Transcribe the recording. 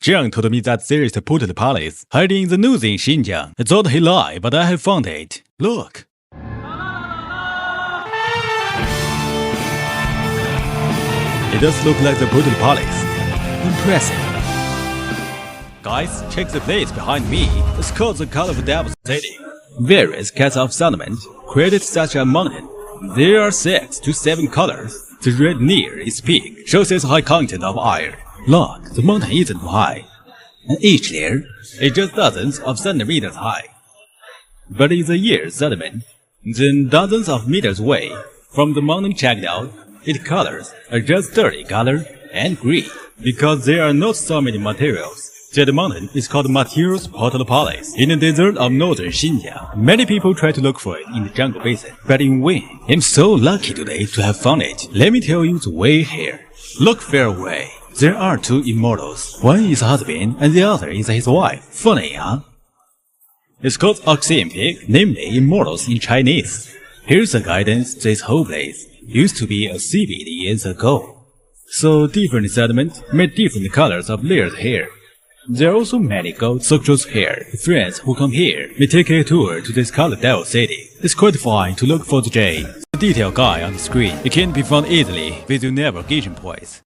Jiang told me that there is a portal palace hiding in the north in Xinjiang. I thought he lied, but I have found it. Look. It does look like the portal palace. Impressive. Guys, check the place behind me. It's called the Colorful Devil City. Various cats of settlement created such a mountain. There are 6 to 7 colors. The red near its peak shows its high content of iron. Look, the mountain isn't high, and each layer is just dozens of centimeters high. But in the year settlement, then dozens of meters away from the mountain checked out, its colors are just dirty color and green. Because there are not so many materials, that mountain is called Materials Portal Palace. In the desert of northern Xinjiang, many people try to look for it in the jungle basin, but in vain. I'm so lucky today to have found it. Let me tell you the way here. Look far away. There are 2 immortals. One is a husband and the other is his wife. Funny, huh? It's called Oxen Pig, namely immortals in Chinese. Here's the guidance. This whole place used to be a seabed years ago. So different settlements made different colors of layered hair. There are also many gold structures here. Friends who come here may take a tour to this colored Devil City. It's quite fine to look for the jade. The detail guide on the screen. It can be found easily with your navigation points.